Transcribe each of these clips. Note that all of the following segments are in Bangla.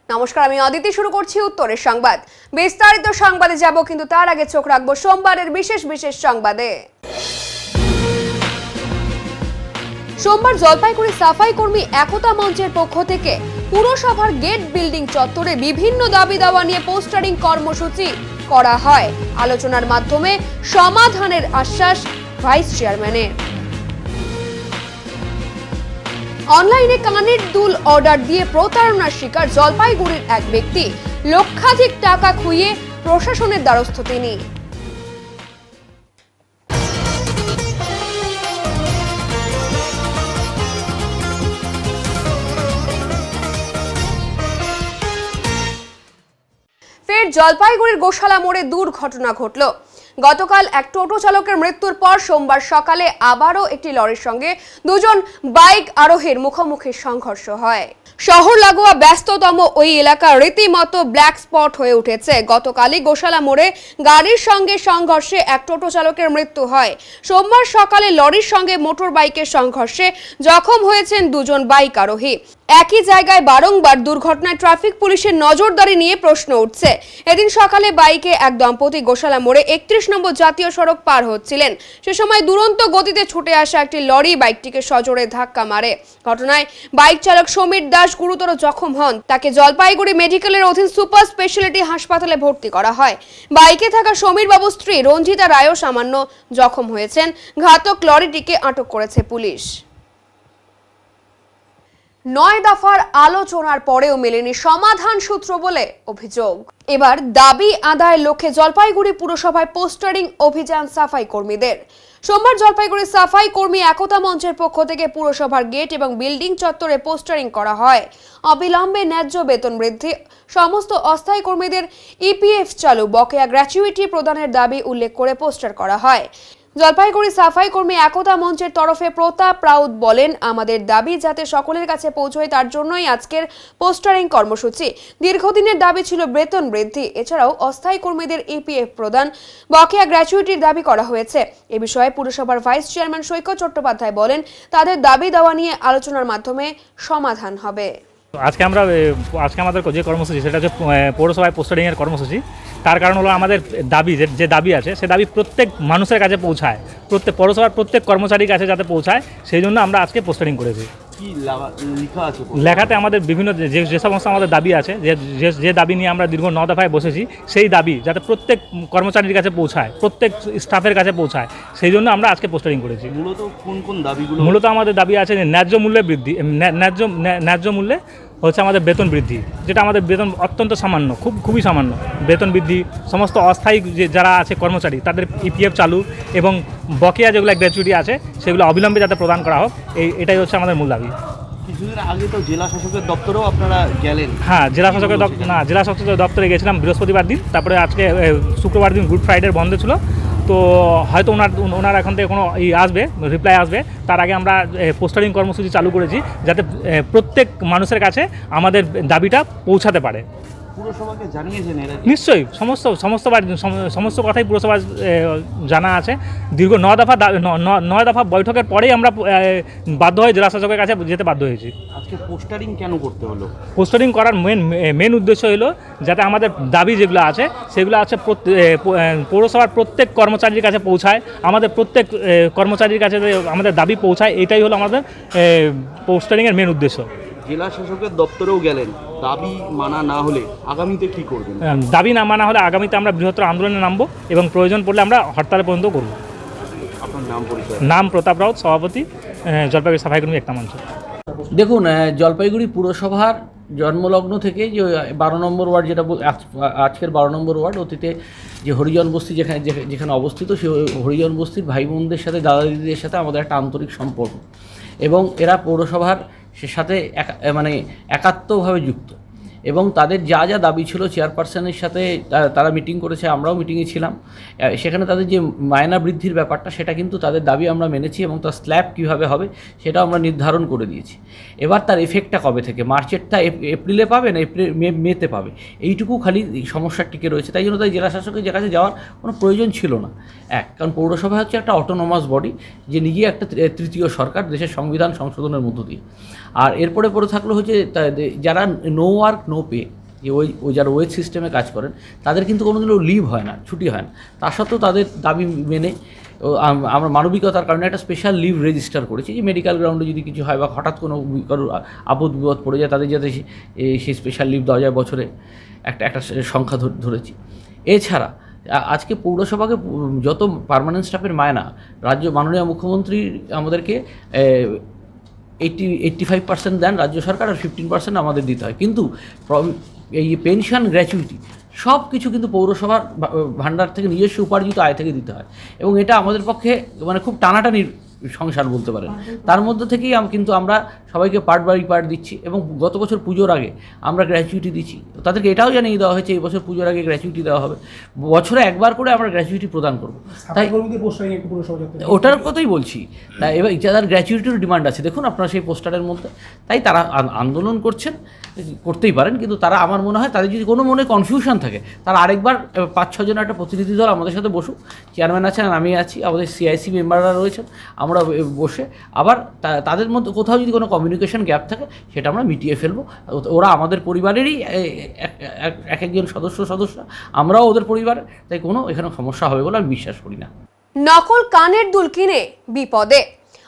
নমস্কার, আমি অদিতি। শুরু করছি উত্তরের সংবাদ। বিস্তারিত সংবাদে যাব, কিন্তু তার আগে চোখ রাখবো সোমবারের বিশেষ সংবাদে। সোমবার জলপাইগুড়ি সাফাই কর্মী একতা মঞ্চের পক্ষ থেকে পুরসভার গেট বিল্ডিং চত্বরে বিভিন্ন দাবি দাওয়া নিয়ে পোস্টারিং কর্মসূচি করা হয়। আলোচনার মাধ্যমে সমাধানের আশ্বাস ভাইস চেয়ারম্যানের। অনলাইনে কানের দুল অর্ডার দিয়ে প্রতারণার শিকার জলপাইগুড়ির এক ব্যক্তি। লক্ষাধিক টাকা খুইয়ে প্রশাসনের দ্বারস্থ তিনি। ফের জলপাইগুড়ির গোশালা মোড়ে দুর্ঘটনা ঘটল। গতকাল এক টোটো চালকের মৃত্যুর পর সোমবার সকালে আবারও একটি লরির সঙ্গে দুজন বাইক আরোহীর মুখোমুখি সংঘর্ষ হয়। শহর লাগোয়া ব্যস্ততম ওই এলাকা রীতিমতো ব্ল্যাক স্পট হয়ে উঠেছে। গতকালই গোশালা মোড়ে গাড়ির সঙ্গে সংঘর্ষে এক টোটো চালকের মৃত্যু হয়। সোমবার সকালে লরির সঙ্গে মোটর বাইকের সংঘর্ষে জখম হয়েছেন দুজন বাইক আরোহী। একই জায়গায় বারংবার দুর্ঘটনায় ট্রাফিক পুলিশের নজরদারি নিয়ে প্রশ্ন উঠছে। এদিন সকালে বাইকে এক দম্পতি গোশালা মোড়ে 31 নম্বর জাতীয় সড়ক পার হচ্ছিলেন। সে সময় দুরন্ত গতিতে ছুটে আসা একটি লরি বাইকটিকে সজোরে ধাক্কা মারে। ঘটনায় বাইক চালক সমীর দাস গুরুতর জখম হন। তাকে জলপাইগুড়ি মেডিকেলের অধীন সুপার স্পেশালিটি হাসপাতালে ভর্তি করা হয়। বাইকে থাকা সমীর বাবুর স্ত্রী রঞ্জিতা রায়ও সামান্য জখম হয়েছেন। ঘাতক লরিটিকে আটক করেছে পুলিশ। 9 দফার আলোচনার পরেও মেলেনি সমাধান সূত্র বলে অভিযোগ। এবার দাবি আদায়ের লক্ষ্যে জলপাইগুড়ি পুরসভায় পোস্টারিং অভিযান সাফাই কর্মীদের। সোমবার জলপাইগুড়ি সাফাই কর্মী একতা মঞ্চের পক্ষ থেকে পুরসভার গেট এবং বিল্ডিং চত্বরে পোস্টারিং করা হয়। অবিলম্বে ন্যায্য বেতন বৃদ্ধি, সমস্ত অস্থায়ী কর্মীদের ইপিএফ চালু, বকেয়া গ্র্যাচুইটি প্রদানের দাবি উল্লেখ করে পোস্টার করা হয়। জলপাইগুড়ি সাফাই কর্মী একতা মঞ্চের তরফে প্রতাপ রাউত বলেন, আমাদের দাবি যাতে সকলের কাছে পৌঁছয় তার জন্যই আজকের পোস্টারিং কর্মসূচি। দীর্ঘদিনের দাবি ছিল বেতন বৃদ্ধি, এছাড়াও অস্থায়ী কর্মীদের ইপিএফ প্রদান, বকেয়া গ্র্যাচুইটির দাবি করা হয়েছে। এ বিষয়ে পুরসভার ভাইস চেয়ারম্যান সৈকত চট্টোপাধ্যায় বলেন, তাদের দাবি দেওয়া নিয়ে আলোচনার মাধ্যমে সমাধান হবে। আজকে আমাদের যে কর্মসূচি সেটা হচ্ছে পৌরসভায় পোস্টারিংয়ের কর্মসূচি। তার কারণ হলো আমাদের দাবি যে দাবি আছে সে দাবি প্রত্যেক মানুষের কাছে পৌঁছায়, প্রত্যেক পৌরসভার প্রত্যেক কর্মচারীর কাছে যাতে পৌঁছায়, সেই জন্য আমরা আজকে পোস্টারিং করেছি। লেখাতে আমাদের বিভিন্ন যে সমস্ত আমাদের দাবি আছে, যে দাবি নিয়ে আমরা দীর্ঘ 9 দফায় বসেছি, সেই দাবি যাতে প্রত্যেক কর্মচারীর কাছে পৌঁছায়, প্রত্যেক স্টাফের কাছে পৌঁছায়, সেই জন্য আমরা আজকে পোস্টারিং করেছি। মূলত কোন দাবিগুলো? মূলত আমাদের দাবি আছে যে ন্যায্য মূল্যে বৃদ্ধি, ন্যায্য মূল্যে হচ্ছে আমাদের বেতন বৃদ্ধি, যেটা আমাদের বেতন অত্যন্ত সামান্য, খুবই সামান্য বেতন বৃদ্ধি, সমস্ত অস্থায়ী যারা আছে কর্মচারী তাদের ইপিএফ চালু এবং বকেয়া যেগুলো গ্র্যাচুইটি আছে সেগুলো অবিলম্বে যাতে প্রদান করা হোক, এটাই হচ্ছে আমাদের মূল দাবি। কিছুদিন আগে তো জেলা শাসকের দপ্তরেও আপনারা গেলেন। হ্যাঁ, জেলা শাসকের দপ্তরে গেছিলাম বৃহস্পতিবার দিন, তারপরে আজকে শুক্রবার দিন গুড ফ্রাইডে বন্ধ ছিল, তো হয়তো ওনার এখন থেকে কোনো রিপ্লাই আসবে। তার আগে আমরা পোস্টারিং কর্মসূচি চালু করেছি যাতে প্রত্যেক মানুষের কাছে আমাদের দাবিটা পৌঁছাতে পারে। পুরসভাকে জানিয়েছেন? নিশ্চয়ই সমস্ত কথাই পুরসভা জানা আছে। দীর্ঘ 9 দফা বৈঠকের পরেই আমরা বাধ্য হয়ে জেলা শাসকের কাছে যেতে বাধ্য হয়েছি। আজকে পোস্টারিং কেন করতে হলো? পোস্টারিং করার মেন উদ্দেশ্য হলো যাতে আমাদের দাবি যেগুলো আছে সেগুলো আছে পৌরসভার প্রত্যেক কর্মচারীর কাছে পৌঁছায়, আমাদের প্রত্যেক কর্মচারীর কাছে আমাদের দাবি পৌঁছায়, এটাই হলো আমাদের পোস্টারিংয়ের মেন উদ্দেশ্য। জেলা শাসকের দপ্তরেও গেলেন, দাবি মানা না হলে আগামীতে কি করবেন? দাবি না মানা হলে আগামীতে আমরা বৃহত্তর আন্দোলনে নামবো এবং প্রয়োজন পড়লে আমরা হরতালে পর্যন্ত করব। আপনার নাম পরিচয়? নাম প্রতাপ রাউত, সভাপতি, জলপাইগুড়ি সাফাই কর্মী একতা মঞ্চ। দেখুন, জলপাইগুড়ি পুরসভার জন্মলগ্ন থেকে যে 12 নম্বর ওয়ার্ড, যেটা আজকের 12 নম্বর ওয়ার্ড, অতীতে যে হরিজন বস্তি যেখানে অবস্থিত, সেই হরিজন বস্তির ভাই বোনদের সাথে, দাদা দিদিদের সাথে আমাদের একটা আন্তরিক সম্পর্ক, এবং এরা পৌরসভার সাথে একাত্মভাবে যুক্ত, এবং তাদের যা যা দাবি ছিল চেয়ারপারসনের সাথে তারা মিটিং করেছে, আমরাও মিটিংয়ে ছিলাম। সেখানে তাদের যে মায়না বৃদ্ধির ব্যাপারটা, সেটা কিন্তু তাদের দাবি আমরা মেনেছি, এবং তার স্ল্যাব কীভাবে হবে সেটাও আমরা নির্ধারণ করে দিয়েছি। এবার তার এফেক্টটা কবে থেকে, মার্চেরটা এপ্রিলে পাবে না মেতে পাবে, এইটুকু খালি সমস্যা টিকে রয়েছে। তাই জন্য জেলা শাসকের কাছে যাওয়ার কোনো প্রয়োজন ছিল না। কারণ পৌরসভা হচ্ছে একটা অটোনোমাস বডি, যে নিজে একটা তৃতীয় সরকার দেশের সংবিধান সংশোধনের মধ্য দিয়ে। আর এরপরে থাকলো হচ্ছে যারা no work no no pay, যে ওই যারা ওয়েজ সিস্টেমে কাজ করেন তাদের কিন্তু কোনোদিনও লিভ হয় না, ছুটি হয় না। তা সত্ত্বেও তাদের দাবি মেনে আমরা মানবিকতার কারণে একটা স্পেশাল লিভ রেজিস্টার করেছি, যে মেডিকেল গ্রাউন্ডে যদি কিছু হয় বা হঠাৎ কোনো কারোর আপদ বিপদ পড়ে যায় তাদের যাতে সেই স্পেশাল লিভ দেওয়া যায়, বছরে একটা সংখ্যা ধরেছি। এছাড়া আজকে পৌরসভাকে যত পার্মানেন্ট স্টাফের মায়না রাজ্য মাননীয় মুখ্যমন্ত্রী আমাদেরকে 85% দেন রাজ্য সরকার, আর 15% আমাদের দিতে হয়। কিন্তু এই পেনশন, গ্র্যাচুইটি সব কিছু কিন্তু পৌরসভার ভাণ্ডার থেকে নিজস্ব উপার্জিত আয় থেকে দিতে হয়, এবং এটা আমাদের পক্ষে মানে খুব টানাটানির সংসার বলতে পারেন। তার মধ্যে থেকেই কিন্তু আমরা সবাইকে পার্ট বাই পার্ট দিচ্ছি, এবং গত বছর পুজোর আগে আমরা গ্র্যাচুইটি দিচ্ছি। তাদেরকে এটাও জানিয়ে দেওয়া হয়েছে এই বছর পুজোর আগে গ্র্যাচুইটি দেওয়া হবে, বছরে একবার করে আমরা গ্র্যাচুইটি প্রদান করব। তাই ওটার কথাই বলছি। তাই এবার যাদের গ্র্যাচুইটির ডিমান্ড আছে, দেখুন আপনারা সেই পোস্টারের মধ্যে, তাই তারা আন্দোলন করছেন, করতেই পারেন, কিন্তু তারা আমার মনে হয় তাদের যদি কোনো মনে কনফিউশন থাকে তারা আরেকবার 5-6 জনের একটা প্রতিনিধি দল আমাদের সাথে বসুক, চেয়ারম্যান আছেন, আমি আছি, আমাদের CIC মেম্বাররা রয়েছেন, আমরা বসে আবার তাদের মধ্যে কোথাও যদি কোনো কমিউনিকেশন গ্যাপ থাকে সেটা আমরা মিটিয়ে ফেলবো। ওরা আমাদের পরিবারেরই এক একজন সদস্য, আমরাও ওদের পরিবার, তাই কোনো এখানে সমস্যা হবে বলে আমি বিশ্বাস করি না। নকল কানের দুল কিনে বিপদে।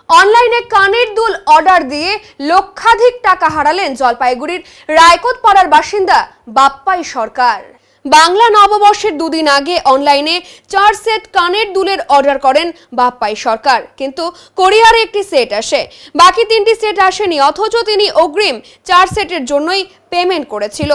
অনলাইনে কানের দুল অর্ডার দিয়ে লক্ষাধিক টাকা হারালেন জলপাইগুড়ির রায়কোট পাড়ার বাসিন্দা বাপ্পাই সরকার। বাংলা নববর্ষের দুদিন আগে অনলাইনে 4 সেট কানের দুলের অর্ডার করেন বাপ্পাই সরকার, কিন্তু কোরিয়ারে একটি সেট আসে, বাকি 3টি সেট আসেনি, অথচ তিনি অগ্রিম 4 সেটের জন্যই পেমেন্ট করেছিল।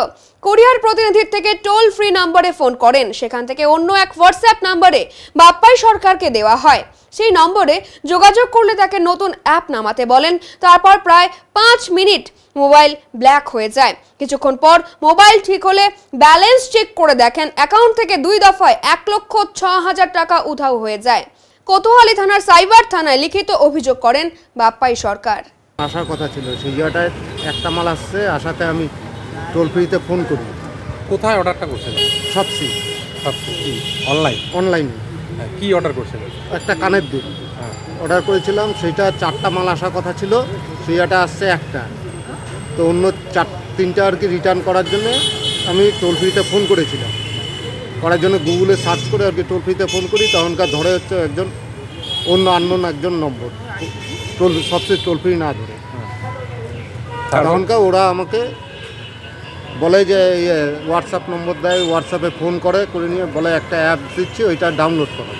কোরিয়ার প্রতিনিধির থেকে টোল ফ্রি নম্বরে ফোন করেন, সেখান থেকে অন্য এক হোয়াটসঅ্যাপ নম্বরে বাপ্পাই সরকারকে দেওয়া হয়। সেই নম্বরে যোগাযোগ করলে তাকে নতুন অ্যাপ নামাতে বলেন। তারপর প্রায় 5 মিনিট মোবাইল ব্ল্যাক হয়ে যায়। কিছুক্ষণ পর মোবাইল ঠিক হলে ব্যালেন্স চেক করে দেখেন অ্যাকাউন্ট থেকে 2 দফায় 1,06,000 টাকা উধাও হয়ে যায়। কোতোয়ালি থানার সাইবার থানায় লিখিত অভিযোগ করেন বাপ্পাই সরকার। আসার কথা ছিল, সেই জায়গাটায় একটা মাল আসছে, আসাতে আমি টোল ফ্রিতে ফোন করি। কোথায় অর্ডারটা করছেন? সবসি কি অনলাইনে কি অর্ডার করছেন? একটা কানের দুল অর্ডার করেছিলাম, সেইটা 4টা মাল আসার কথা ছিল, সেইটা আসছে একটা। তো অন্য 3টা আর কি রিটার্ন করার জন্য আমি টোল ফ্রিতে ফোন করেছিলাম, করার জন্য গুগলে সার্চ করে আর কি টোল ফ্রিতে ফোন করি, তখনকার ধরে হচ্ছে একজন আননোন একজন নম্বর, সবচেয়ে টোল ফ্রি না ধরে। তখনকার ওরা আমাকে বলে যে হোয়াটসঅ্যাপ নম্বর দেয়, হোয়াটসঅ্যাপে ফোন করে নিয়ে বলে একটা অ্যাপ দিচ্ছি, ওইটা ডাউনলোড করো।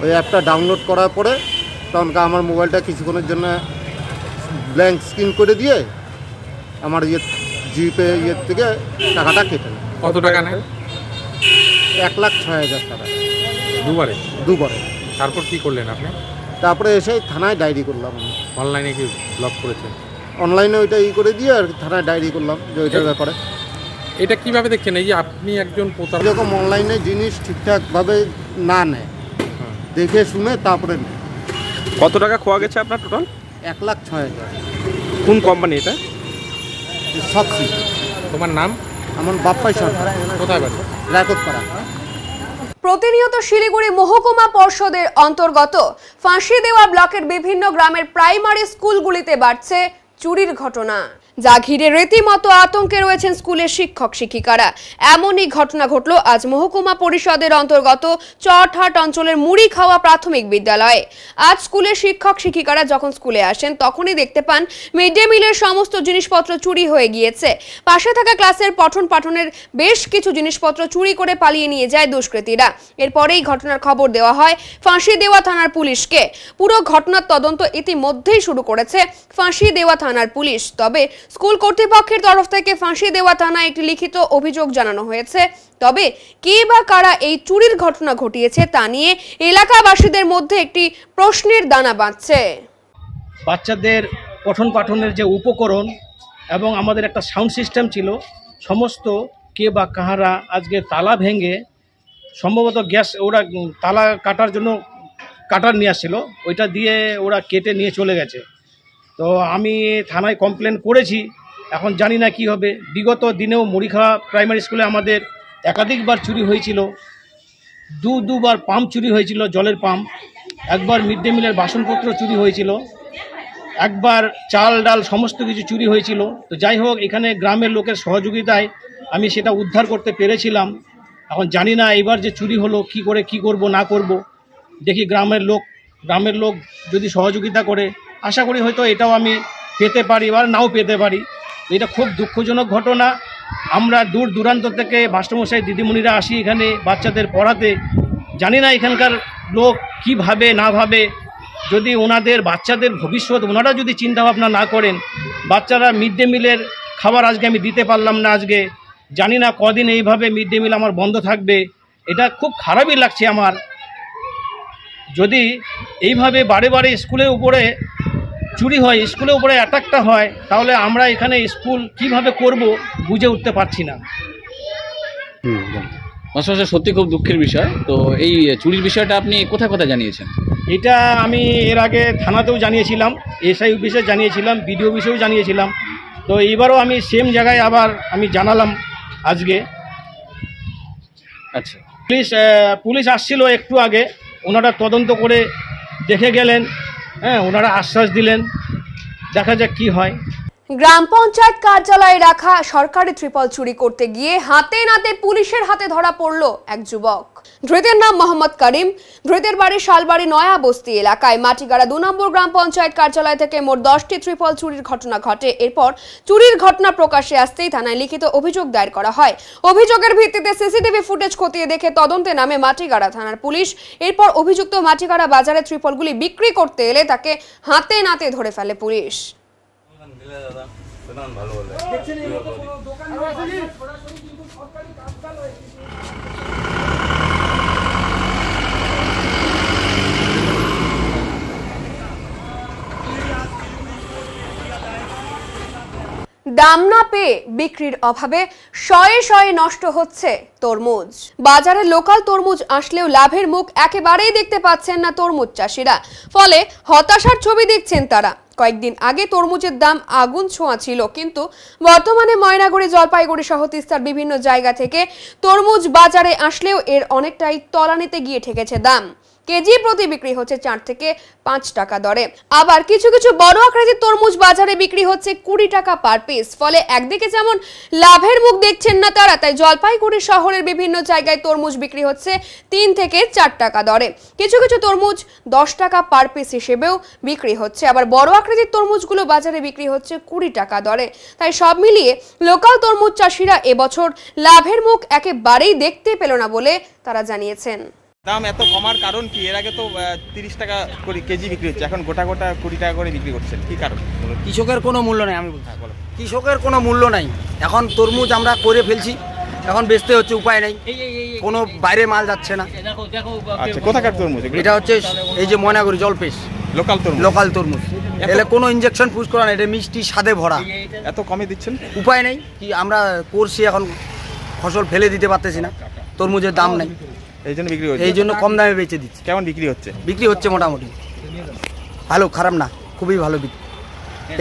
ওই অ্যাপটা ডাউনলোড করার পরে তখনকার আমার মোবাইলটা কিছুক্ষণের জন্য ব্ল্যাঙ্ক স্ক্রিন করে দিয়ে আমার জিপে থেকে টাকাটা কেটে নেয়। কত টাকা নেয়? 1,06,000 টাকা দুবারে। তারপর কি করলেন আপনি? তারপরে এসে থানায় ডায়েরি করলাম। অনলাইনে কি ব্লক করেছেন? অনলাইনে ওইটা করে দিয়ে আর থানায় ডায়েরি করলাম যে ওইটার ব্যাপারে। এটা কিভাবে দেখছেন এই যে আপনি একজন প্রতারক? এরকম অনলাইনে জিনিস ঠিকঠাকভাবে না নেয়, দেখে শুনে তারপরে নেয়। কত টাকা খোয়া গেছে আপনার টোটাল? 1,06,000। কোন কোম্পানি এটা? সবসি। তোমার নাম? আমার বাপ্পাই সরকার। কোথায় বাড়ি? রায়কোট পাড়া। প্রতিনিয়ত শিলিগুড়ি মহকুমা পর্ষদের অন্তর্গত ফাঁসি দেওয়া ব্লকের বিভিন্ন গ্রামের প্রাইমারি স্কুলগুলিতে বাড়ছে চুরির ঘটনা, যা ঘিরে রীতিমতো আতঙ্কে রয়েছেন স্কুলের শিক্ষক শিক্ষিকারা। এমনই ঘটনা ঘটল আজ মহকুমা পরিষদের অন্তর্গত চটহাট অঞ্চলের মুড়ি খাওয়া প্রাথমিক বিদ্যালয়ে। আজ স্কুলের শিক্ষক শিক্ষিকারা যখন স্কুলে আসেন তখনই দেখতে পান মিড ডে মিলের সমস্ত জিনিসপত্র চুরি হয়ে গিয়েছে। পাশে থাকা ক্লাসের পঠন পাঠনের বেশ কিছু জিনিসপত্র চুরি করে পালিয়ে নিয়ে যায় দুষ্কৃতীরা। এরপরেই ঘটনার খবর দেওয়া হয় ফাঁসি দেওয়া থানার পুলিশকে। পুরো ঘটনার তদন্ত ইতিমধ্যেই শুরু করেছে ফাঁসি দেওয়া থানার পুলিশ। তবে স্কুল কর্তৃপক্ষের তরফ থেকে ফাঁসি দেওয়া থানায় একটি লিখিত অভিযোগ জানানো হয়েছে। তবে কে বা কারা এই চুরির ঘটনা ঘটিয়েছে তা নিয়ে এলাকাবাসীদের মধ্যে একটি প্রশ্নের দানা বাঁধছে। বাচ্চাদের পঠন পাঠনের যে উপকরণ এবং আমাদের একটা সাউন্ড সিস্টেম ছিল, সমস্ত কে বা কাহারা আজকে তালা ভেঙে, সম্ভবত গ্যাস ওরা তালা কাটার জন্য কাটার নিয়ে আসছিল, ওইটা দিয়ে ওরা কেটে নিয়ে চলে গেছে। তো আমি থানায় কমপ্লেন করেছি, এখন জানি না কি হবে। বিগত দিনেও মুড়িখাওয়া প্রাইমারি স্কুলে আমাদের একাধিকবার চুরি হয়েছিল, দুবার পাম্প চুরি হয়েছিল, জলের পাম্প, একবার মিড ডে মিলের বাসনপত্র চুরি হয়েছিল। একবার চাল ডাল সমস্ত কিছু চুরি হয়েছিল। তো যাই হোক, এখানে গ্রামের লোকের সহযোগিতায় আমি সেটা উদ্ধার করতে পেরেছিলাম। এখন জানি না এবার যে চুরি হলো কি করে কি করব না করব, দেখি গ্রামের লোক যদি সহযোগিতা করে, আশা করি হয়তো এটাও আমি পেতে পারি বা নাও পেতে পারি। এটা খুব দুঃখজনক ঘটনা। আমরা দূর দূরান্ত থেকে মাস্টারমশাই দিদিমণিরা আসি এখানে বাচ্চাদের পড়াতে। জানি না এখানকার লোক কি ভাবে না ভাবে, যদি ওনাদের বাচ্চাদের ভবিষ্যৎ ওনারা যদি চিন্তাভাবনা না করেন, বাচ্চারা মিড ডে মিলের খাবার আজকে আমি দিতে পারলাম না। আজকে জানি না কদিন এইভাবে মিড ডে মিল আমার বন্ধ থাকবে। এটা খুব খারাপই লাগছে আমার। যদি এইভাবে বারে বারে স্কুলের উপরে চুরি হয়, স্কুলের উপরে অ্যাটাকটা হয়, তাহলে আমরা এখানে স্কুল কিভাবে করব বুঝে উঠতে পারছি না। মাস্টারমশাই, সত্যি খুব দুঃখের বিষয়। তো এই চুরির বিষয়টা আপনি কোথায় কোথায় জানিয়েছেন? এটা আমি এর আগে থানাতেও জানিয়েছিলাম, এসআই অফিসে জানিয়েছিলাম, বিডিও অফিসেও জানিয়েছিলাম। তো এইবারও আমি সেম জায়গায় আবার আমি জানালাম আজকে। আচ্ছা, পুলিশ আসছিল একটু আগে, ওনারা তদন্ত করে দেখে গেলেন। হ্যাঁ, ওনারা আশ্বাস দিলেন, দেখা যাক কি হয়। গ্রাম পঞ্চায়েত কার্যালয়ে রাখা সরকারি ত্রিপল চুরি করতে গিয়ে হাতে নাতে পুলিশের হাতে ধরা পড়ল এক যুবক। ধৃতের নাম মোহাম্মদ করিম। ধৃতের বাড়ি শালবাড়ি নয়া বস্তি এলাকায় মাটিগাড়া 2 নম্বর গ্রাম পঞ্চায়েত কার্যালয় থেকে মোট 10টি ত্রিপল চুরির ঘটনা ঘটে। এরপর চুরির ঘটনা প্রকাশ্যে আসতেই থানায় লিখিত অভিযোগ দায়ের করা হয়। অভিযোগের ভিত্তিতে সিসিটিভি ফুটেজ খতিয়ে দেখে তদন্তে নামে মাটিগাড়া থানার পুলিশ। এরপর অভিযুক্ত মাটিগাড়া বাজারে ত্রিপলগুলি বিক্রি করতে এলে তাকে হাতে নাতে ধরে ফেলে পুলিশ। দাম না পেয়ে বিক্রির অভাবে শয়ে শয়ে নষ্ট হচ্ছে তরমুজ। বাজারে লোকাল তরমুজ আসলেও লাভের মুখ একেবারেই দেখতে পাচ্ছেন না তরমুজ চাষিরা। ফলে হতাশার ছবি দেখছেন তারা। কয়েকদিন আগে তরমুজের দাম আগুন ছোঁয়া ছিল, কিন্তু বর্তমানে ময়নাগুড়ি, জলপাইগুড়ি সহ তিস্তার বিভিন্ন জায়গা থেকে তরমুজ বাজারে আসলেও এর অনেকটাই তলানিতে গিয়ে ঠেকেছে দাম। কেজি প্রতি বিক্রি হচ্ছে 4 থেকে 5 টাকা দরে। আবার কিছু কিছু বড় আকৃতির তরমুজ বাজারে বিক্রি হচ্ছে 20 টাকা পার পিস। ফলে একদিকে যেমন লাভের মুখ দেখছেন না তারা, তাই জলপাইগুড়ি শহরের বিভিন্ন জায়গায় তরমুজ বিক্রি হচ্ছে 3 থেকে 4 টাকা দরে। কিছু কিছু তরমুজ 10 টাকা পার পিস হিসেবেও বিক্রি হচ্ছে। আবার বড় আকৃতির তরমুজগুলো বাজারে বিক্রি হচ্ছে 20 টাকা দরে। তাই সব মিলিয়ে লোকাল তরমুজ চাষিরা এবছর লাভের মুখ একেবারেই দেখতে পেল না বলে তারা জানিয়েছেন। দাম এত কমার কারণ কি? এর আগে তো 30 টাকা করে কেজি বিক্রি হচ্ছে, এখন গোটা গোটা 20 টাকা করে বিক্রি করছেন, কি কারণ? কৃষকের কোনো মূল্য নেই। আমি কৃষকের কোনো মূল্য নাই। এখন তরমুজ আমরা করে ফেলছি, এখন বেচতে হচ্ছে, উপায় নেই, কোনো বাইরে মাল যাচ্ছে না। আচ্ছা, কোথাকার তরমুজ? এটা হচ্ছে এই যে ময়নাগুড়ি জলপেশ লোকাল তরমুজ। লোকাল তরমুজ। এলে কোনো ইনজেকশন পুশ করা না, এটা মিষ্টি স্বাদে ভরা। এত কমে দিচ্ছেন? উপায় নেই, কি আমরা করছি, এখন ফসল ফেলে দিতে পারতেছি না, তরমুজের দাম নেই, এই জন্য বিক্রি হচ্ছে। এই জন্য কম দামে বেচে দিচ্ছি। কেমন বিক্রি হচ্ছে? বিক্রি হচ্ছে মোটামুটি ভালো, খারাপ না, খুবই ভালো বিক্রি।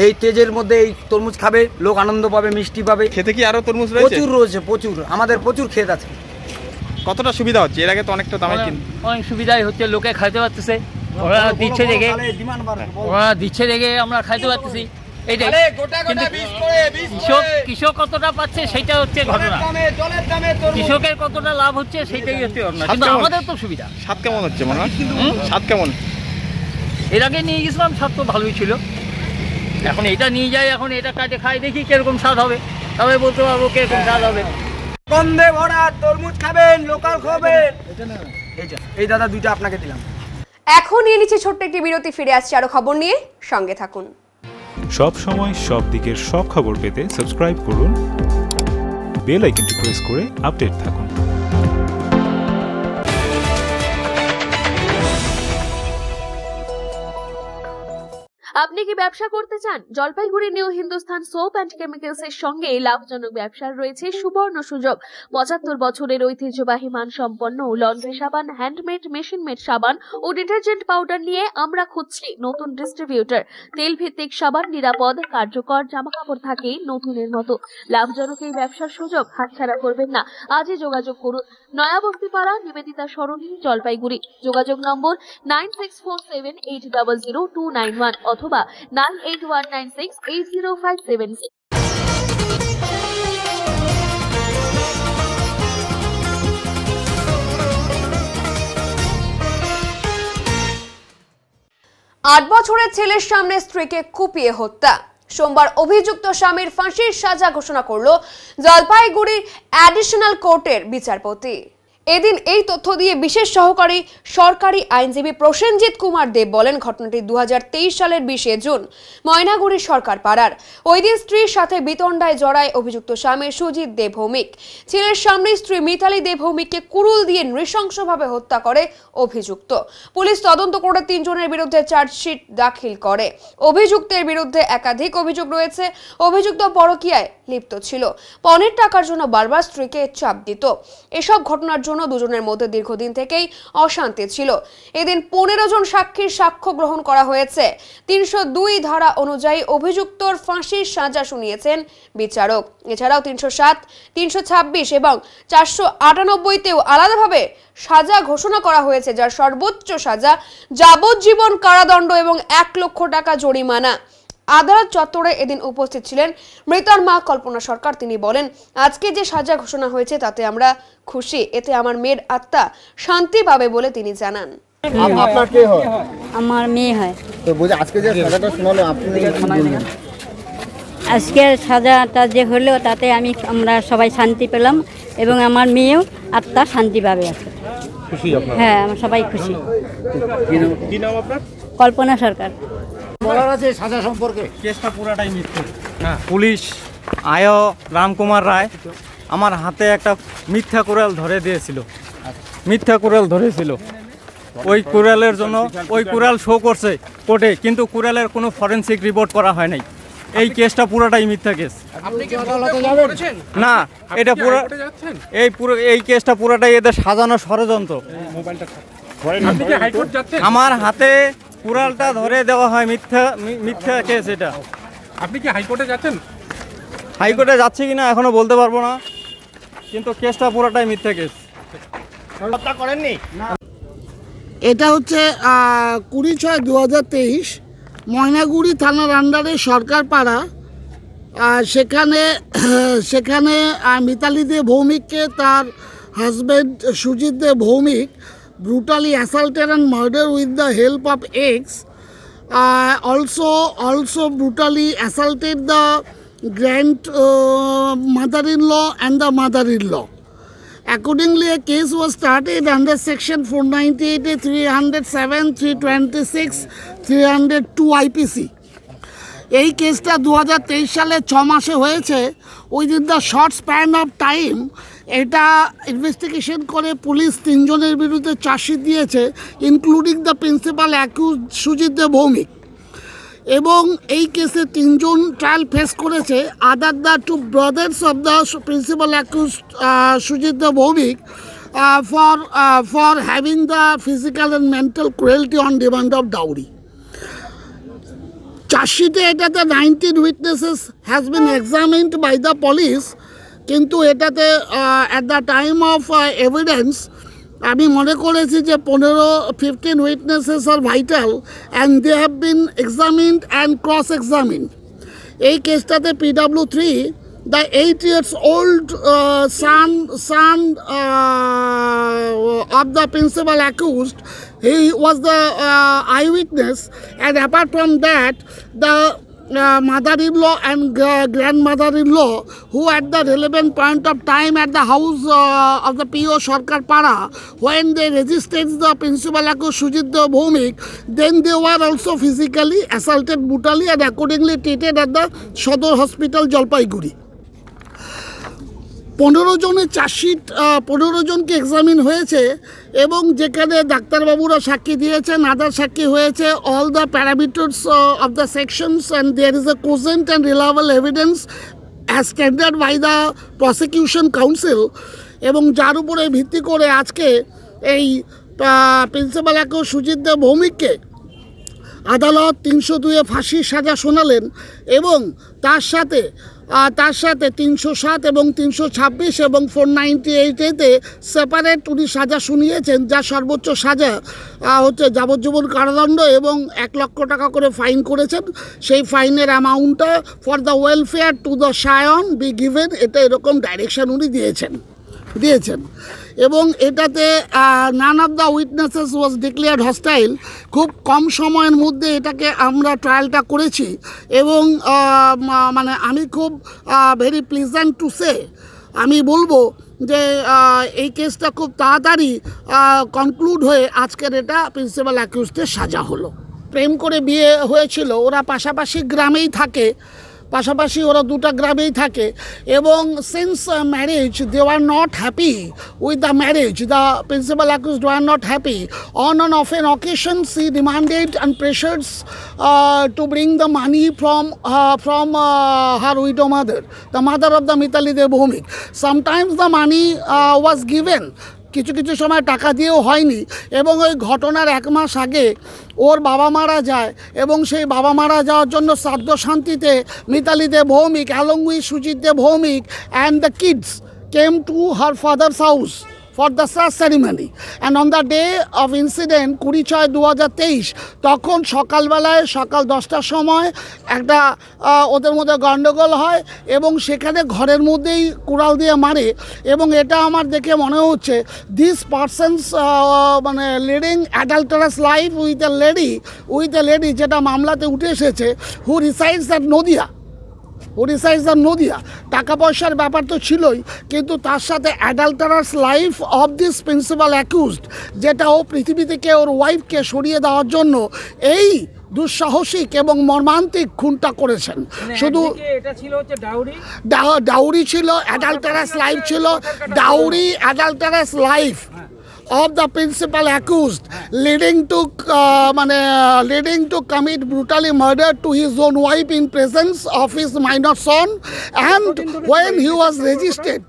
এই তেজের মধ্যে এই তরমুজ খাবে লোক, আনন্দ পাবে, মিষ্টি পাবে। খেতে কি আরো তরমুজ রয়েছে? প্রচুর রয়েছে, প্রচুর। আমাদের প্রচুর ক্ষেত আছে। কতটা সুবিধা হচ্ছে? এর আগে তো অনেকটা দামে অনেক সুবিধাই হচ্ছে, লোকে খাইতে পারতেছে, ওরা দিচ্ছে দেখে আমরা খাইতে পারতেছি। এইটাই, কিন্তু কৃষক কতটা পাচ্ছে সেটা হচ্ছে ঘটনা, কৃষকের কতটা লাভ হচ্ছে সেটাই হচ্ছে ঘটনা। কিন্তু আমাদের তো সুবিধা। স্বাদ কেমন হচ্ছে মনে হয়? স্বাদ কেমন? এর আগে নিয়ে গেছিলাম, স্বাদ তো ভালোই ছিল। এখন এটা নিয়ে যাই, এখন এটা কাটে খাই, দেখি কিরকম স্বাদ হবে, তবে বলতে পারবো কিরকম স্বাদ হবে। গন্ধে ভরা তরমুজ খাবেন, লোকাল খাবেন। এই দাদা দুইটা আপনাকে দিলাম। এখন নিয়ে নিচ্ছে ছোট্ট একটি বিরতি, ফিরে আসছে আরো খবর নিয়ে, সঙ্গে থাকুন। সব সময় সব দিকের সব খবর পেতে সাবস্ক্রাইব করুন, বেল আইকনটি প্রেস করে আপডেট থাকুন। আপনি কি ব্যবসা করতে চান? Jalpaiguri new Hindustan soap and chemicals এর সঙ্গে লাভজনক ব্যবসার রয়েছে সুবর্ণ সুযোগ। 75 বছরের ঐতিহ্যবাহী মানসম্পন্ন লন্ড্রি সাবান, হ্যান্ডমেড, মেশিন মেড সাবান ও ডিটারজেন্ট পাউডার নিয়ে আমরা খুঁজছি নতুন ডিস্ট্রিবিউটর। তেল ভিত্তিক সাবান, নিরাপদ, কার্যকর, জামাকাপড় থাকে নতুনের মতো। লাভজনক এই ব্যবসার সুযোগ হাতছাড়া করবেন না। আজই যোগাযোগ করুন। নয়া বস্তিপাড়া, নিবেদিতা সরণি, জলপাইগুড়ি। যোগাযোগ নম্বর 9647800291 অথবা 9819680576। আট বছরের ছেলের সামনে স্ত্রীকে কুপিয়ে হত্যা। সোমবার অভিযুক্ত স্বামীর ফাঁসির সাজা ঘোষণা করল জলপাইগুড়ির অ্যাডিশনাল কোর্টের বিচারপতি। এদিন এই তথ্য দিয়ে বিশেষ সহকারী সরকারি আইনজীবী প্রসেনজিৎ কুমার দেব বলেন, ঘটনাটি 2023 সালের 20 জুন ময়নাগুড়ির সরকার পাড়ার। ওই দিন স্ত্রীর সাথে বিতণ্ডায় জড়ায় অভিযুক্ত স্বামী সুজিত দে ভৌমিক। ছেলের সামনে স্ত্রী মিতালি দে ভৌমিককে কুড়ুল দিয়ে নৃশংসভাবে হত্যা করে অভিযুক্ত। পুলিশ তদন্ত করে 3 জনের বিরুদ্ধে চার্জশিট দাখিল করে। অভিযুক্তের বিরুদ্ধে একাধিক অভিযোগ রয়েছে। অভিযুক্ত পরকীয়ায় লিপ্ত ছিল, পণের টাকার জন্য বারবার স্ত্রীকে চাপ দিত। এসব ঘটনার জন্য দুজনের মধ্যে দীর্ঘদিন থেকেই অশান্তি ছিল। এদিন 15 জন সাক্ষীর সাক্ষ্য গ্রহণ করা হয়েছে। 302 ধারা অনুযায়ী অভিযুক্তর ফাঁসির সাজা শুনিয়েছেন বিচারক। এছাড়াও 307, 326 এবং 498-তেও আলাদাভাবে সাজা ঘোষণা করা হয়েছে, যার সর্বোচ্চ সাজা যাবজ্জীবন কারাদণ্ড এবং 1 লক্ষ টাকা জরিমানা। আদালত চত্বরে এদিন উপস্থিত ছিলেন মৃতার মা কল্পনা সরকার। তিনি বলেন, আজকে যে সাজা ঘোষণা হয়েছে তাতে আমরা খুশি। এতে আমার মেয়ের আত্মা শান্তি পাবে বলে তিনি জানান। আপনার কে হয়? আমার মেয়ে হয়। তো বুঝে আজকে যে সাজাটা শোনালো আপনি কি বলবেন? আজকের সাজাটা যে হলো তাতে আমরা সবাই শান্তি পেলাম এবং আমার মেয়েও আত্মা শান্তি পাবে। খুশি আপনারা? হ্যাঁ, আমরা সবাই খুশি। কি নাম আপনার? কল্পনা সরকার। বলার আছে সাজা সম্পর্কে? কেসটা পুরাটাই মিথ্যে। পুলিশ রামকুমার রায় আমার হাতে একটা মিথ্যা কুড়াল ধরে দিয়েছিল, মিথ্যা কুড়াল ধরেছিল। ওই কুড়ালের জন্য ওই কুড়াল শো করছে কোর্টে, কিন্তু কুড়ালের কোনো ফরেনসিক রিপোর্ট করা হয় নাই। এই কেসটা পুরোটাই মিথ্যা কেস। না, এটা পুরো এই কেসটা পুরোটাই এদের সাজানো ষড়যন্ত্র। আমার হাতে কুড়ালটা ধরে দেওয়া হয়, মিথ্যা কেস এটা। আপনি কি হাইকোর্টে যাচ্ছেন? হাইকোর্টে যাচ্ছি কিনা এখনো বলতে পারবো না, কিন্তু কেসটা পুরোটাই মিথ্যা কেস। এটা হচ্ছে 20/6/2023 ময়নাগুড়ি থানার আন্ডারে সরকার পাড়া। সেখানে মিতালি দে ভৌমিককে তার husband Sujit De Bhowmik brutally assaulted and murdered with the help of eggs. Also brutally assaulted the mother-in-law and the mother-in-law. Accordingly, a case was started under section 498, 307, 326, 302 IPC. এই কেসটা 2023 সালে 6 মাসে হয়েছে। Within the short span of time এটা ইনভেস্টিগেশন করে পুলিশ 3 জনের বিরুদ্ধে চার্জশিট দিয়েছে, including the principal accused Sujit De Bhowmik. এবং এই কেসে 3 জন ট্রায়াল ফেস করেছে, other the 2 brothers of the principal accused Sujit De Bhowmik for having the physical and mental cruelty on demand of dowry. চার্জশিটে এটাতে 19 witnesses has been examined by the police, কিন্তু এটাতে at the time of evidence আমি মনে করেছি যে 15 witnesses are vital and they have been examined and cross-examined. এই কেসটাতে PW3, the 8 years old son of the principal accused, he was the eyewitness, and apart from that the mother-in-law and grandmother-in-law, who at the relevant point of time at the house of the PO Sarkar Para, when they resisted the principal accused Sujit Bhomik, then they were also physically assaulted brutally and accordingly treated at the Shodor Hospital, Jalpaiguri. 15 জনের চার্জশিট 15 জনকে এক্সামিন হয়েছে এবং যেখানে ডাক্তারবাবুরা সাক্ষী দিয়েছেন, আদার সাক্ষী হয়েছে, all the parameters of the sections and there is a cogent and reliable evidence as standard by the prosecution counsel. এবং যার উপরে ভিত্তি করে আজকে এই প্রিন্সিপাল অ্যাকিউজড সুজিত দে ভৌমিককে আদালত 302-এ ফাঁসির সাজা শোনালেন এবং তার সাথে তার সাথে 307 এবং 326 এবং 498-এতে সেপারেট উনি সাজা শুনিয়েছেন, যা সর্বোচ্চ সাজা হচ্ছে যাবজ্জীবন কারাদণ্ড এবং 1 লক্ষ টাকা করে ফাইন করেছেন। সেই ফাইনের অ্যামাউন্টটা for the welfare to the Shayan be given, এটা এরকম ডাইরেকশন উনি দিয়েছেন। এবং এটাতে none of the witnesses was declared hostile. খুব কম সময়ের মধ্যে এটাকে আমরা ট্রায়ালটা করেছি এবং মানে আমি খুব ভেরি প্লিজেন্ট টু সে, আমি বলবো যে এই কেসটা খুব তাড়াতাড়ি কনক্লুড হয়ে আজকের এটা প্রিন্সিপাল অ্যাকিউজদের সাজা হলো। প্রেম করে বিয়ে হয়েছিল, ওরা পাশাপাশি গ্রামেই থাকে, পাশাপাশি ওরা দুটা গ্রামেই থাকে এবং since marriage they were not happy with the marriage, the principal accused were not happy. On an often occasions he demanded and pressures to bring the money from her widow mother, the mother of the Mitali Dev Bhomik. Sometimes the money was given, কিছু কিছু সময় টাকা দিয়েও হয়নি এবং ওই ঘটনার 1 মাস আগে ওর বাবা মারা যায় এবং সেই বাবা মারা যাওয়ার জন্য শ্রাদ্ধ শান্তিতে Mitali Deb Bhowmik along with Sujit Dev Bhowmik and the kids came to her father's house for the ceremony, and on the day of incident 20/6/2023 তখন সকালবেলায় সকাল 10টার সময় একটা ওদের মধ্যে গণ্ডগোল হয় এবং সেখানে ঘরের মধ্যেই কুড়াল দিয়ে মারে এবং এটা আমার দেখে মনে হচ্ছে দিস পারসনস মানে leading adulterous life with a lady যেটা মামলাতে উঠে এসেছে, হু রিসাইডস অ্যাট নদিয়া। টাকা পয়সার ব্যাপার তো ছিলই, কিন্তু তার সাথে adulterous life of this principal accused, যেটা ও পৃথিবী থেকে ওর ওয়াইফকে সরিয়ে দেওয়ার জন্য এই দুঃসাহসিক এবং মর্মান্তিক খুনটা করেছেন। শুধু এটা ছিল হচ্ছে ডাউরি ছিল, অ্যাডাল্টারাস লাইফ ছিল, dowry adulterous life of the principal accused leading to commit brutally murder to his own wife in presence of his minor son, and when he was registered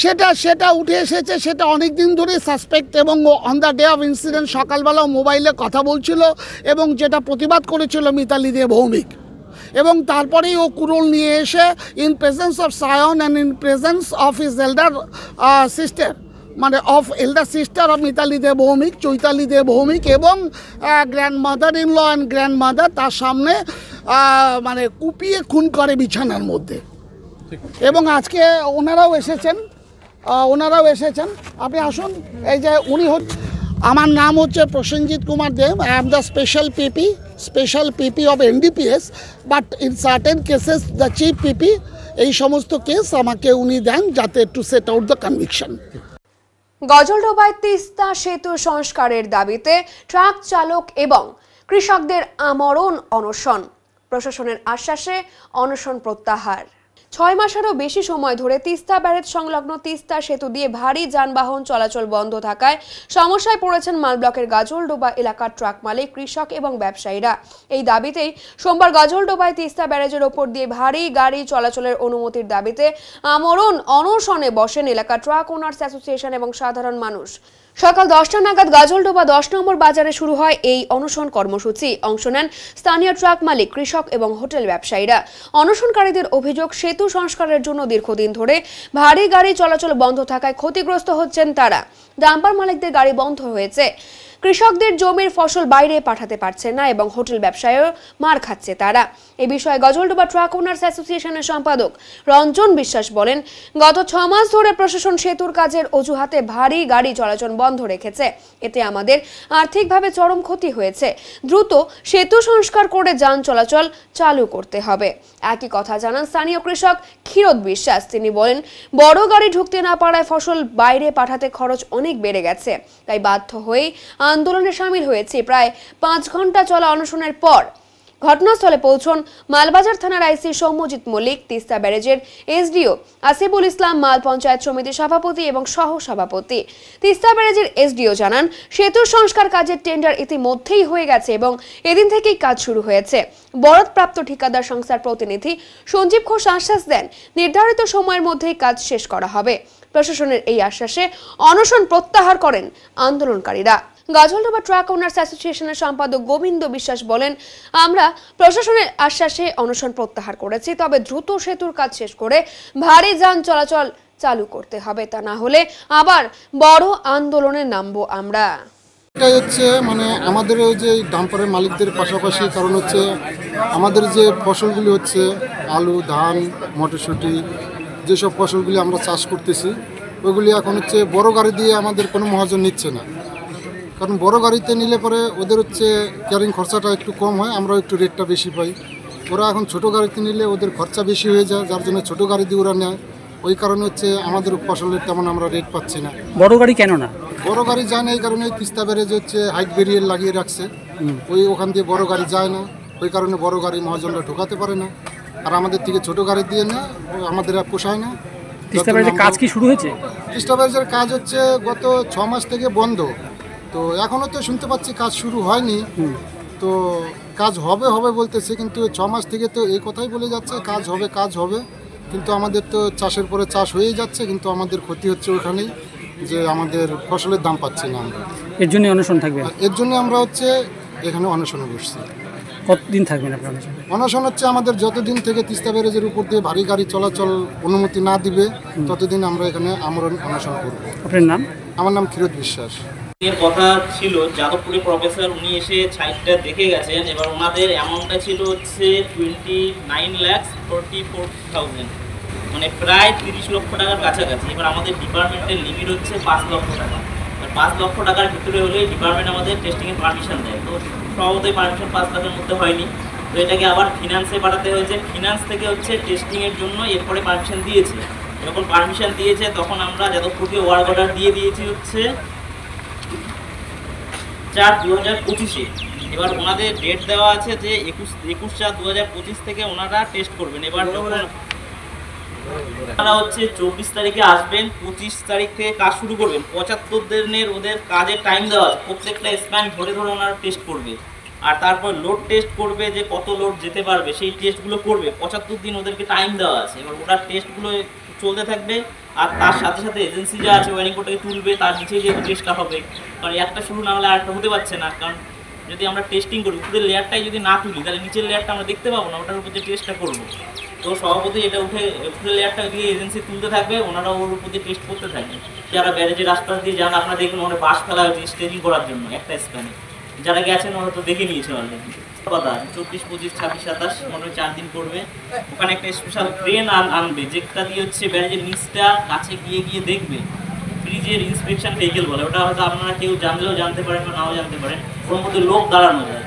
সেটা উঠে এসেছে, সেটা অনেক দিন ধরে সাসপেক্ট এবং on the day of incident সকালবেলা মোবাইলে কথা বলছিল এবং যেটা প্রতিবাদ করেছিল মিতালি দেব ভৌমিক এবং তারপরেই ও কুরুল নিয়ে এসে in presence of Sayan and in presence of his elder sister, মানে of elder sister of Mitali Deb Bhowmik, Chaitali Deb Bhowmik এবং grandmother in law and grandmother তার সামনে মানে কুপিয়ে খুন করে বিছানার মধ্যে। এবং আজকে ওনারাও এসেছেন, আপনি আসুন। এই যে উনি আমার নাম হচ্ছে Prasenjit Kumar Deb, I am the special PP of NDPS, but in certain cases the chief PP. এই সমস্ত কেস আমাকে উনি দেন যাতে to set out the conviction. গজলডোবায় তিস্তা সেতু সংস্কারের দাবিতে ট্রাক চালক এবং কৃষকদের আমরণ অনশন, প্রশাসনের আশ্বাসে অনশন প্রত্যাহার। 6 মাসেরও বেশি সময় ধরে তিস্তা ব্যারেজ সংলগ্ন তিস্তা সেতু দিয়ে ভারী যানবাহন চলাচল বন্ধ থাকায় সমস্যায় পড়েছেন মালব্লকের গাজলডোবা এলাকার ট্রাক মালিক, কৃষক এবং ব্যবসায়ীরা। এই দাবিতেই সোমবার গাজলডোবায় তিস্তা ব্যারেজের ওপর দিয়ে ভারী গাড়ি চলাচলের অনুমতির দাবিতে আমরণ অনশনে বসেন এলাকার ট্রাক ওনার্স অ্যাসোসিয়েশন এবং সাধারণ মানুষ। সকাল 10টা নাগাদ গাজলডোবা 10 নম্বর বাজারে শুরু হয় এই অনশন কর্মসূচি। অংশ নেন স্থানীয় ট্রাক মালিক, কৃষক এবং হোটেল ব্যবসায়ীরা। অনশনকারীদের অভিযোগ, সেতু সংস্কারের জন্য দীর্ঘদিন ধরে ভারী গাড়ি চলাচল বন্ধ থাকায় ক্ষতিগ্রস্ত হচ্ছেন তারা। ডাম্পার মালিকদের গাড়ি বন্ধ হয়েছে, কৃষকদের জমির ফসল বাইরে পাঠাতে পারছে না এবং হোটেল ব্যবসায়ও মার খাচ্ছে তারা। এ বিষয়ে গজলডোবা ট্রাক ওনার্স অ্যাসোসিয়েশনের সম্পাদক রঞ্জন বিশ্বাস বলেন, গত 6 মাস ধরে প্রশাসন সেতুর কাজের অজুহাতে ভারী গাড়ি চলাচল বন্ধ রেখেছে। এতে আমাদের আর্থিকভাবে চরম ক্ষতি হয়েছে। দ্রুত সেতু সংস্কার করে যান চলাচল চালু করতে হবে। একই কথা জানান স্থানীয় কৃষক ক্ষীরোদ বিশ্বাস। তিনি বলেন, বড় গাড়ি ঢুকতে না পারায় ফসল বাইরে পাঠাতে খরচ অনেক বেড়ে গেছে, তাই বাধ্য হয়েই আন্দোলনে সামিল হয়েছে। প্রায় 5 ঘন্টা চলা অনশনের পর ঘটনাস্থলে পৌঁছন মালবাজার থানার আইসি সৌম্যজিৎ মল্লিক, তিস্তা ব্যারেজের এসডিও আসিফুল ইসলাম, মাল পঞ্চায়েত সমিতির সভাপতি এবং সহ সভাপতি। তিস্তা ব্যারেজের এসডিও জানান, সেতু সংস্কার কাজের টেন্ডার ইতিমধ্যেই হয়ে গেছে এবং এদিন থেকেই কাজ শুরু হয়েছে। বরাদপ্রাপ্ত ঠিকাদার সংস্থার প্রতিনিধি সঞ্জীব ঘোষ আশ্বাস দেন, নির্ধারিত সময়ের মধ্যেই কাজ শেষ করা হবে। প্রশাসনের এই আশ্বাসে অনশন প্রত্যাহার করেন আন্দোলনকারীরা। গাজলডোবা ট্রাক ওনার্স অ্যাসোসিয়েশনের সম্পাদক গোবিন্দ বিশ্বাস বলেন, আমরা প্রশাসনের আশ্বাসে অনশন প্রত্যাহার করেছি, তবে দ্রুত সেতুর কাজ শেষ করে ভারী যান চলাচল চালু করতে হবে, তা না হলে আবার বড় আন্দোলনে নামবো আমরা। এটা হচ্ছে মানে আমাদের ওই যে ডাম্পারের মালিকদের পাশাপাশি, কারণ হচ্ছে আমাদের যে ফসলগুলি হচ্ছে আলু, ধান, মটরশুঁটি, যেসব ফসলগুলি আমরা চাষ করতেছি ওইগুলি এখন হচ্ছে বড় গাড়ি দিয়ে আমাদের কোনো মহাজন নিচ্ছে না। কারণ বড় গাড়িতে নিলে পরে ওদের হচ্ছে ক্যারিং খরচাটা একটু কম হয়, আমরা একটু রেটটা বেশি পাই। ওরা এখন ছোট গাড়িতে নিলে ওদের খরচা বেশি হয়ে যায়, যার জন্য ছোট গাড়ি দিয়ে ওরা নেয়। ওই কারণে হচ্ছে আমাদের ফসলের তেমন আমরা রেট পাচ্ছি না। বড় গাড়ি কেন না? বড় গাড়ি যায় না এই কারণে তিস্তা ব্যারেজ হচ্ছে হাইট ব্যারিয়ার লাগিয়ে রাখছে, ওখান দিয়ে বড় গাড়ি যায় না। ওই কারণে বড় গাড়ি মহাজনরা ঢোকাতে পারে না, আর আমাদের থেকে ছোট গাড়ি দিয়ে না, আমাদের আর পোষায় না। তিস্তা ব্যারেজের কাজ কি শুরু হয়েছে? তিস্তা ব্যারেজের কাজ হচ্ছে গত 6 মাস থেকে বন্ধ, তো এখনও তো শুনতে পাচ্ছি কাজ শুরু হয়নি। তো কাজ হবে হবে বলতেছে, কিন্তু 6 মাস থেকে তো এই কথাই বলে যাচ্ছে কাজ হবে, কিন্তু আমাদের তো চাষের পরে চাষ হয়েই যাচ্ছে, কিন্তু আমাদের ক্ষতি হচ্ছে ওখানেই যে আমাদের ফসলের দাম পাচ্ছি না আমরা। এর জন্য অনশন থাকবে? এর জন্য আমরা হচ্ছে এখানে অনশনে বসছি। কতদিন থাকবেন আপনার অনশনে? অনশন হচ্ছে আমাদের যতদিন থেকে তিস্তা ব্যারেজের উপর দিয়ে ভারী গাড়ি চলাচল অনুমতি না দিবে ততদিন আমরা এখানে আমরণ অনশন করব। আপনার নাম? আমার নাম ক্ষীরোদ বিশ্বাস। এর কথা ছিল যাদবপুরে প্রফেসর, উনি এসে সাইটটা দেখে গেছেন। এবার ওনাদের অ্যামাউন্টটা ছিল হচ্ছে 29,44,000, মানে প্রায় 30 লক্ষ টাকার কাছাকাছি। এবার আমাদের ডিপার্টমেন্টের লিমিট হচ্ছে 5 লক্ষ টাকা। 5 লক্ষ টাকার ভিতরে হলে ডিপার্টমেন্ট আমাদের টেস্টিংয়ের পারমিশন দেয়, তো স্বভাবতই পারমিশন 5 লাখের মধ্যে হয়নি, তো এটাকে আবার ফিনান্সে পাঠাতে হয়েছে। ফিনান্স থেকে হচ্ছে টেস্টিংয়ের জন্য এরপরে পারমিশন দিয়েছে। যখন পারমিশন দিয়েছে তখন আমরা যাদবপুরকে ওয়ার্ক অর্ডার দিয়ে দিয়েছি হচ্ছে 4/2025-এ। এবার ওনাদের ডেট দেওয়া আছে যে 21/4/2025 থেকে ওনারা টেস্ট করবেন। এবার যখন ওনারা হচ্ছে 24 তারিখে আসবেন, 25 তারিখ থেকে কাজ শুরু করবেন। 75 দিনের ওদের কাজের টাইম দেওয়া আছে, প্রত্যেকটা স্প্যান ধরে ওনারা টেস্ট করবে, আর তারপর লোড টেস্ট করবে যে কত লোড যেতে পারবে, সেই টেস্টগুলো করবে। 75 দিন ওদেরকে টাইম দেওয়া আছে। এবার ওরা টেস্টগুলো চলতে থাকবে, আর তার সাথে সাথে এজেন্সি যা আছে ওয়ারিং কোডটাকে তুলবে, তার নিচেই যেহেতু টেস্টটা হবে, কারণ একটা শুরু না হলে আরেকটা হতে পারছে না। কারণ যদি আমরা টেস্টিং করি উপরের লেয়ারটাই যদি না তুলি তাহলে নিচের লেয়ারটা আমরা দেখতে পাবো না, ওটার উপর যে টেস্টটা করবো। তো সভাপতি এটা উঠে উপরের লেয়ারটা দিয়ে এজেন্সি তুলতে থাকবে, ওনারা ওর উপর দিয়ে টেস্ট করতে থাকবে। যারা ব্যারেজের আশপাশ দিয়ে যারা আপনারা দেখুন ওখানে বাস ফেলা হয়েছে স্টেজিং করার জন্য একটা স্প্যানে, যারা গেছেন ওরা তো দেখে নিয়েছে অলরেডি। কথা 24, 25, 26, 27 মোটামুটি 4 দিন করবে। ওখানে একটা স্পেশাল ট্রেন আনবে, যেটা দিয়ে হচ্ছে ব্যারেজের নিচটা কাছে গিয়ে দেখবে। ব্রিজের ইন্সপেকশন ভেহিকেল বলে ওটা, হয়তো আপনারা কেউ জানলেও জানতে পারেন বা নাও জানতে পারেন। ওর মধ্যে লোক দাঁড়ানো যায়।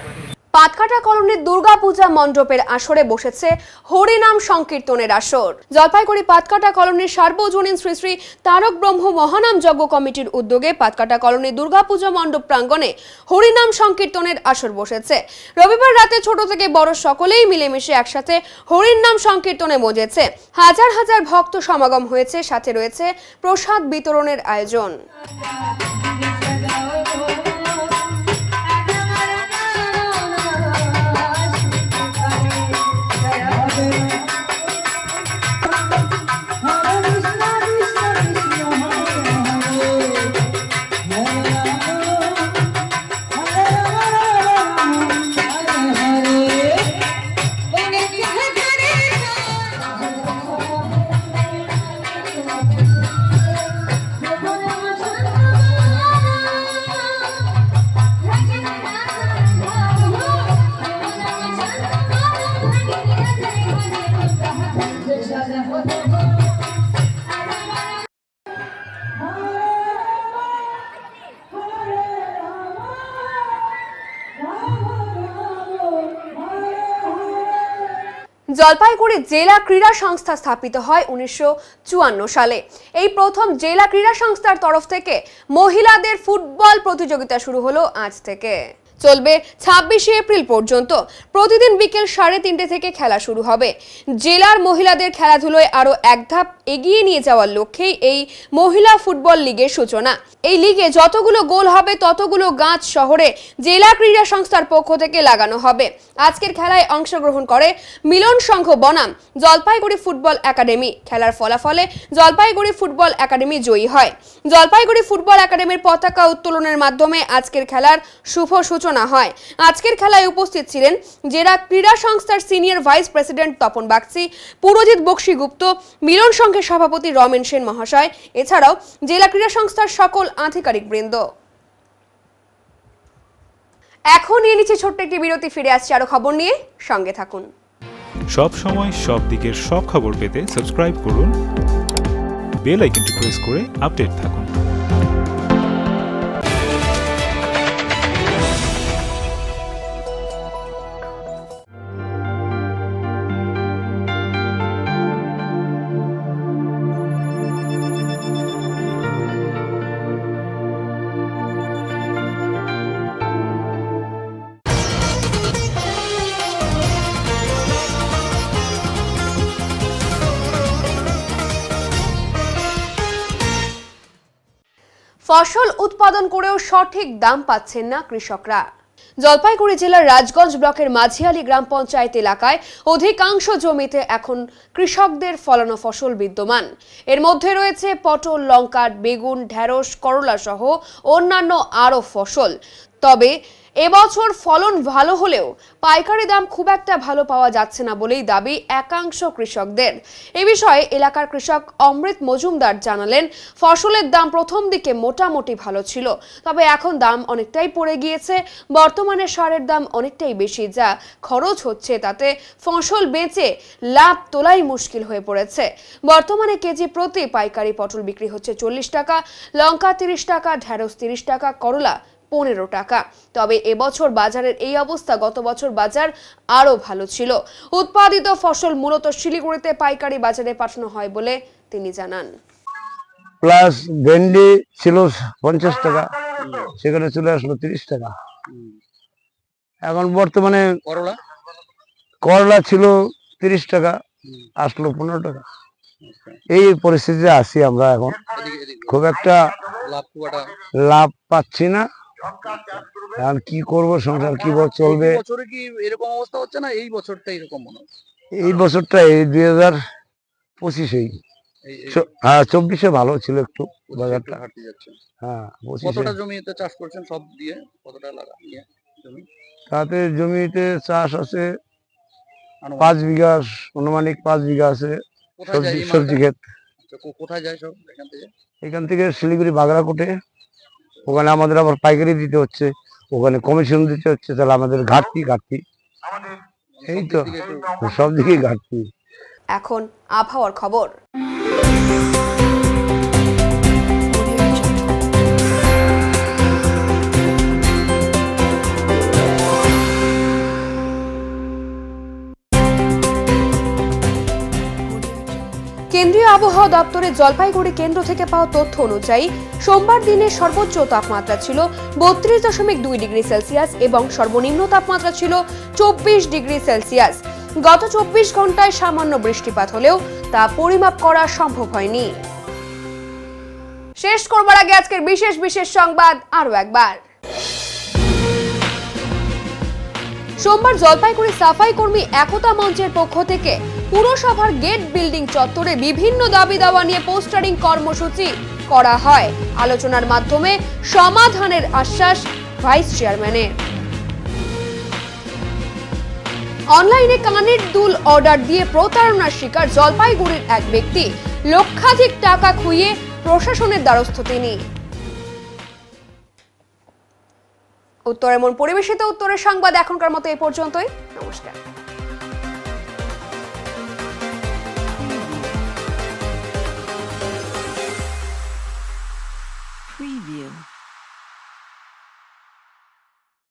পাতকাটা কলোনির দুর্গাপূজা মণ্ডপের আসরে বসেছে হরিনাম সংকীর্তনের আসর। জলপাইগুড়ি পাতকাটা কলোনির সার্বজনীন শ্রী শ্রী তারক ব্রহ্ম মহানাম যজ্ঞ কমিটির উদ্যোগে পাতকাটা কলোনির দুর্গাপূজা মণ্ডপ প্রাঙ্গণে হরিনাম সংকীর্তনের আসর বসেছে। রবিবার রাতে ছোট থেকে বড় সকলেই মিলেমিশে একসাথে হরিনাম সংকীর্তনে মজেছে। হাজার হাজার ভক্ত সমাগম হয়েছে, সাথে রয়েছে প্রসাদ বিতরণের আয়োজন। জলপাইগুড়ি জেলা ক্রীড়া সংস্থা স্থাপিত হয় 1954 সালে। এই প্রথম জেলা ক্রীড়া সংস্থার তরফ থেকে মহিলাদের ফুটবল প্রতিযোগিতা শুরু হলো আজ থেকে। চলবে 26শে এপ্রিল পর্যন্ত। প্রতিদিন বিকেল 3:30 থেকে খেলা শুরু হবে। জেলার মহিলাদের খেলাধুলোয় আরো এক ধাপ এগিয়ে নিয়ে যাওয়ার লক্ষ্যেই এই মহিলা ফুটবল লিগের সূচনা। এই লিগে যতগুলো গোল হবে ততগুলো গাছ শহরে জেলা ক্রীড়া সংস্থার পক্ষ থেকে লাগানো হবে। আজকের খেলায় অংশগ্রহণ করে মিলন সংঘ বনাম জলপাইগুড়ি ফুটবল একাডেমি। খেলার ফলাফলে জলপাইগুড়ি ফুটবল একাডেমি জয়ী হয়। জলপাইগুড়ি ফুটবল একাডেমির পতাকা উত্তোলনের মাধ্যমে আজকের খেলার শুভ সূচনা হয়। আজকের খেলায় উপস্থিত ছিলেন জেলা ক্রীড়া সংস্থার senior vice president Tapan Bagchi, Purajit Bakshi Gupta, মিলন সংঘের সভাপতি রমেন সেন মহাশয়, এছাড়াও জেলা ক্রীড়া সংস্থার সকল আধিকারিক বৃন্দ। এখন নিয়ে নিচ্ছে ছোট্ট একটি বিরতি, ফিরে আসছে আরো খবর নিয়ে, সঙ্গে থাকুন। সব সময় সব দিকের সব খবর পেতে সাবস্ক্রাইব করুন, বেল আইকনটি প্রেস করে আপডেট থাকুন। ফসল উৎপাদন করেও সঠিক দাম পাচ্ছেন না কৃষকরা। জলপাইগুড়ি জেলার রাজগঞ্জ ব্লকের মাঝিয়ালি গ্রাম পঞ্চায়েত এলাকায় অধিকাংশ জমিতে এখন কৃষকদের ফলানো ফসল বিদ্যমান। এর মধ্যে রয়েছে পটল, লঙ্কা, বেগুন, ঢেঁড়স, করলা সহ অন্যান্য আরও ফসল। তবে এবছর ফলন ভালো হলেও পাইকারি দাম খুব একটা ভালো পাওয়া যাচ্ছে না বলেই দাবি একাংশ কৃষকদের। এ বিষয়ে এলাকার কৃষক অমৃত মজুমদার জানালেন, ফসলের দাম প্রথম দিকে মোটামুটি ভালো ছিল, তবে এখন দাম অনেকটাই পড়ে গিয়েছে। বর্তমানে সারের দাম অনেকটাই বেশি, যা খরচ হচ্ছে তাতে ফসল বেচে লাভ তোলাই মুশকিল হয়ে পড়েছে। বর্তমানে কেজি প্রতি পাইকারি পটল বিক্রি হচ্ছে 40 টাকা, লঙ্কা 30 টাকা, ঢেঁড়স 30 টাকা, করলা 15 টাকা। তবে এবছর বাজারের এই অবস্থা, গত বছর বাজার আরো ভালো ছিল। উৎপাদিত ফসল মূলত শিলিগুড়িতে পাইকারি বাজারে পাঠানো হয় বলে তিনি জানান। প্লাস ভেন্ডি ছিল 50 টাকা, সেখানে চলে আসলো 30 টাকা। এখন বর্তমানে করলা ছিল 30 টাকা, আসলো 15 টাকা। এই পরিস্থিতিতে আছি আমরা এখন, খুব একটা লাভ পাচ্ছি না। আর কি করব, সংসার কিভাবে চলবে? বছরে কি এরকম অবস্থা হচ্ছে না এই বছরটা এরকম মনে হচ্ছে? এই বছরটা এই 2025-এই, হ্যাঁ 24-এ ভালো ছিল একটু বাজারটা। হ্যাঁ, কতটা জমিতে চাষ করছেন সব দিয়ে, কতটা লাগিয়ে জমি? তাতে জমিতে চাষ আছে 5 বিঘা, অনুমানিক 5 বিঘা আছে সবজি ক্ষেত। কোথায় যায় সব এখান থেকে শিলিগুড়ি বাগড়াকোটে, ওখানে আমাদের আবার পাইকারি দিতে হচ্ছে, ওখানে কমিশন দিতে হচ্ছে, তাহলে আমাদের ঘাটতি এই তো, সব দিকেই ঘাটতি। এখন আবহাওয়ার খবর। কেন্দ্রীয় আবহাওয়া দপ্তরের জলপাইগুড়ি কেন্দ্র থেকে পাওয়া তথ্য অনুযায়ী সোমবার দিনের সর্বোচ্চ তাপমাত্রা ছিল 32.2 ডিগ্রি সেলসিয়াস এবং সর্বনিম্ন তাপমাত্রা ছিল 24 ডিগ্রি সেলসিয়াস। গত 24 ঘন্টায় সামান্য বৃষ্টিপাত হলেও তা পরিমাপ করা সম্ভব হয়নি। শেষ করবার আগে আজকের বিশেষ সংবাদ আরো একবার। সোমবার জলপাইগুড়ি সাফাই কর্মী একতা মঞ্চের পক্ষ থেকে পুরসভার গেট বিল্ডিং চত্বরে বিভিন্ন দাবি দাওয়া নিয়ে পোস্টারিং কর্মসূচি করা হয়। আলোচনার মাধ্যমে সমাধানের আশ্বাস ভাইস চেয়ারম্যানের। অনলাইনে কানের দুল অর্ডার দিয়ে প্রতারণার শিকার জলপাইগুড়ির এক ব্যক্তি, লক্ষাধিক টাকা খুইয়ে প্রশাসনের দ্বারস্থ তিনি। উত্তর এমন পরিবেশিত উত্তরের সংবাদ এখনকার মতো এই পর্যন্তই। নমস্কার। Preview.